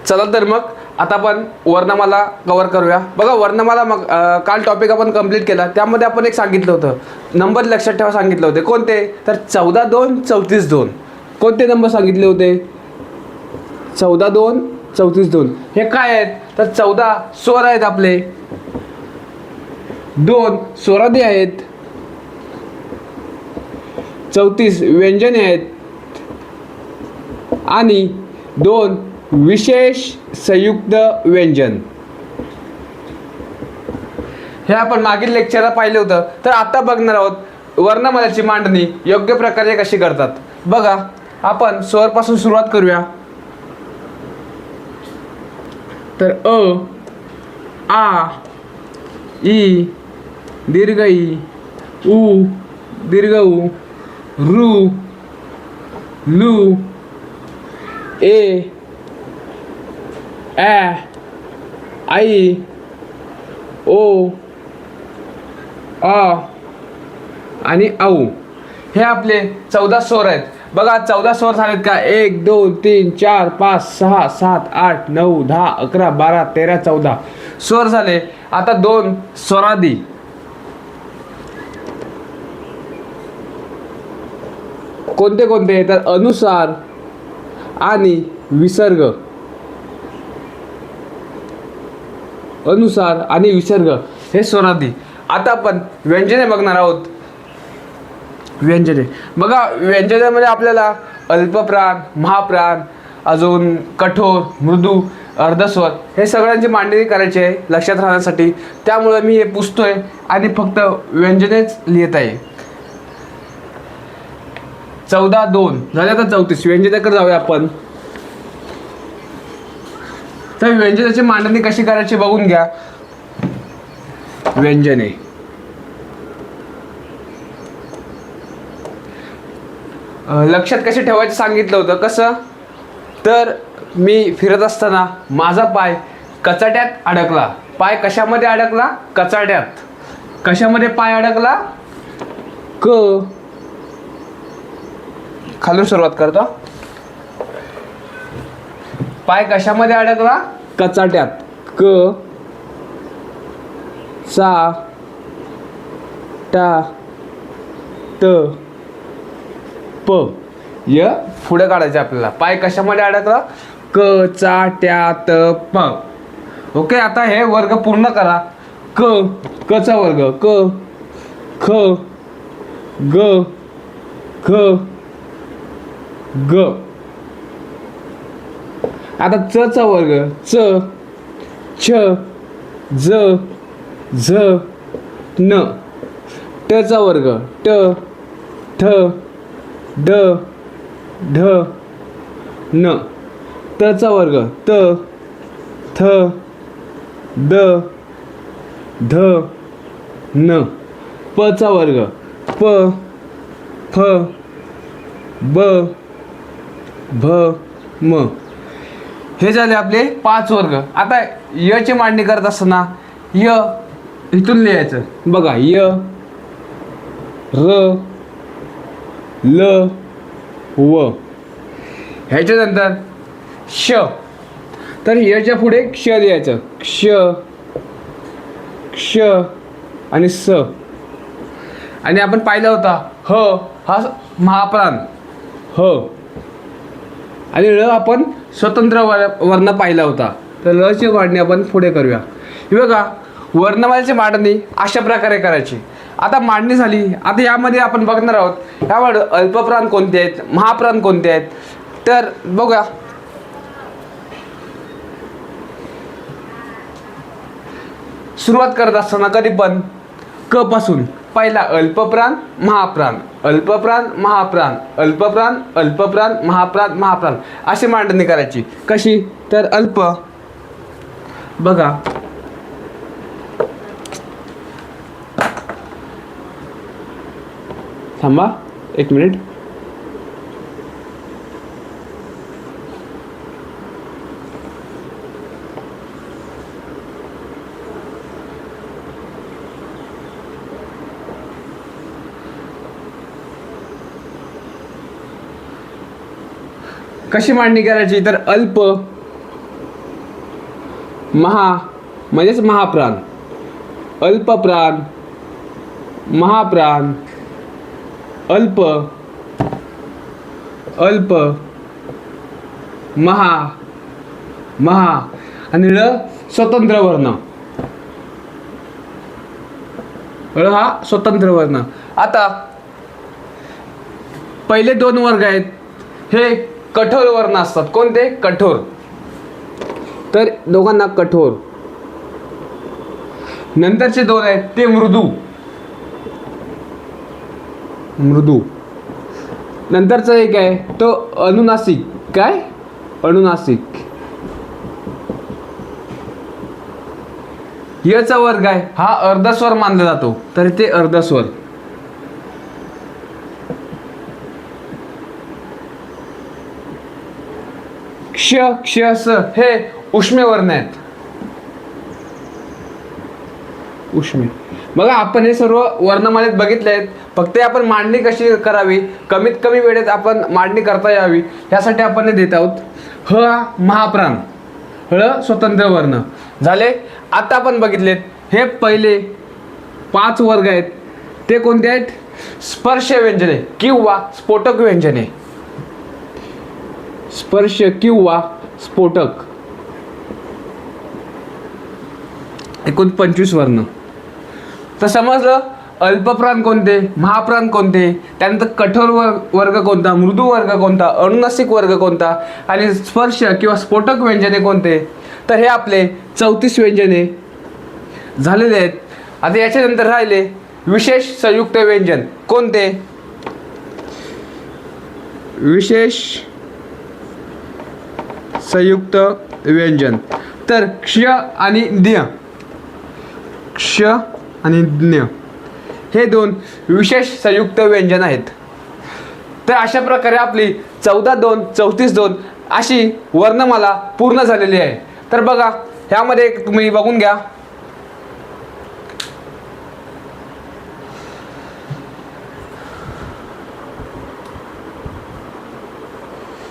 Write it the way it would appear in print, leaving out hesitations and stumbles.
चला तर मग आता आपण वर्णमाला कव्हर करूया. बघा वर्णमाला मग काल टॉपिक आपण कंप्लीट केला, त्यामध्ये आपण एक सांगितलं होतं नंबर लक्षात ठेवा सांगितले होते. कोणते? तर 14 2 34 2. कोणते नंबर सांगितले होते? 14 2 34 2. हे काय आहेत? तर 14 स्वर आहेत आपले, 2 स्वरादी आहेत, 34 व्यंजने आहेत आणि 2 विशेष संयुक्त व्यंजन. हे आपण मागील लेक्चरला पाहिलं होतं. तर आता बघणार आहोत वर्णमालेची मांडणी योग्य प्रकारे कशी करतात. बघा आपण स्वरपासून सुरुवात करूया. तर अ, आ, ई दीर्घ ई, उ दीर्घ उ, रू, लू, ए, ॲ, आई, ओ, आ आणि औ. हे आपले 14 स्वर आहेत. बघा 14 स्वर झालेत का? 1 2 3 4 5 6 7 8 9 10 11 12 13 14 स्वर झाले. आता 2 स्वरादी. कोणते कोणते? तर अनुसार आणि विसर्ग. अनुसार आणि विसर्ग हे स्वरादी. आता आपण व्यंजने बघणार आहोत. व्यंजने बघा, व्यंजनेमध्ये आपल्याला अल्पप्राण, महाप्राण, अजून कठोर, मृदू, अर्धस्वर हे सगळ्यांची मांडणी करायची आहे लक्षात राहण्यासाठी. त्यामुळे मी हे पुसतोय आणि फक्त व्यंजनेच लिहित आहे. 14 2 झाले. आता 34 व्यंजनेकडे जाऊया आपण. तर व्यंजनाची मांडणी कशी करायची बघून घ्या. व्यंजने लक्षात कसे ठेवायचे सांगितलं होतं. कसं? तर मी फिरत असताना माझा पाय कचाट्यात अडकला. पाय कशामध्ये अडकला? कचाट्यात. कशामध्ये पाय अडकला? क. खालून सुरुवात करतो. पाय कशामध्ये अडकला? कचाट्यात. क, चा, टा, त, प. य पुढे काढायचे आपल्याला. पाय कशामध्ये अडकला? क, चा, ट्या, त, प. ओके. आता हे वर्ग पूर्ण करा. क, क चा वर्ग क, ख, ग, ख, ग. आता च चा वर्ग च, छ, ज, झ, न. ट चा वर्ग ट, ठ, ड, ढ, न. त चा वर्ग त, थ, द, ध, न. प चा वर्ग प, फ, ब, भ, म. हे झाले आपले 5 वर्ग. आता य ची मांडणी करत असताना य इथून लिहायचं. बघा य, र, ल, व. ह्याच्यानंतर श. तर यच्या पुढे क्ष लिहायचं. क्ष, क्ष आणि स. आणि आपण पाहिला होता ह हा महाप्राण ह आणि ळ आपण स्वतंत्र वर्ण पाहिला होता. तर ल ची मांडणी आपण पुढे करूया. हे बघा वर्णमालेची मांडणी अशा प्रकारे करायची. आता मांडणी झाली. आता यामध्ये आपण बघणार आहोत यामध्ये अल्पप्राण कोणते आहेत, महाप्राण कोणते आहेत. तर बघूया. सुरुवात करत असताना कधी पण क पासून पहिला अल्पप्राण, महाप्राण, अल्पप्राण, महाप्राण, अल्पप्राण, अल्पप्राण, महाप्राण, महाप्राण अशी मांडणी करायची. कशी? तर अल्प. बघा थांबा 1 मिनिट. कशी मांडणी करायची? तर अल्प, महा म्हणजेच महाप्राण, अल्पप्राण, महाप्राण, अल्प, अल्प, महा, महा आणि ळ स्वतंत्र वर्ण. ळ हा स्वतंत्र वर्ण. आता पहिले दोन वर्ग आहेत हे कठोर वर्ण असतात. कोणते? कठोर. तर दोघांना कठोर. नंतरचे दोन आहेत ते मृदू. मृदू. नंतरचा एक आहे तो अनुनासिक. काय? अनुनासिक. याचा वर्ग आहे हा अर्धस्वर मानला जातो. तर ते अर्धस्वर. क्ष, क्ष, स हे उष्मे वर्ण आहेत. उष्मे. बघा आपण हे सर्व वर्णमालेत बघितले आहेत. फक्त आपण मांडणी कशी करावी, कमीत कमी वेळेत आपण मांडणी करता यावी यासाठी आपण हे देत आहोत. ह हा महाप्राण, ळ स्वतंत्र वर्ण झाले. आता आपण बघितलेत हे पहिले 5 वर्ग आहेत ते कोणते आहेत? स्पर्श व्यंजने किंवा स्फोटक व्यंजने. स्पर्श किंवा स्फोटक. एकूण 25 वर्ण. तर समजलं अल्पप्राण कोणते, महाप्राण कोणते, त्यानंतर कठोर वर्ग कोणता, मृदू वर्ग कोणता, अनुनासिक वर्ग कोणता आणि स्पर्श किंवा स्फोटक व्यंजने कोणते. तर हे आपले 34 व्यंजने झालेले आहेत. आता याच्यानंतर राहिले विशेष संयुक्त व्यंजन. कोणते? विशेष संयुक्त व्यंजन. तर क्ष आणि ज्ञ. क्ष आणि ज्ञ हे दोन विशेष संयुक्त व्यंजन आहेत. तर अशा प्रकारे आपली 14-2, 34-2 अशी वर्णमाला पूर्ण झालेली आहे. तर बघा ह्यामध्ये तुम्ही बघून घ्या.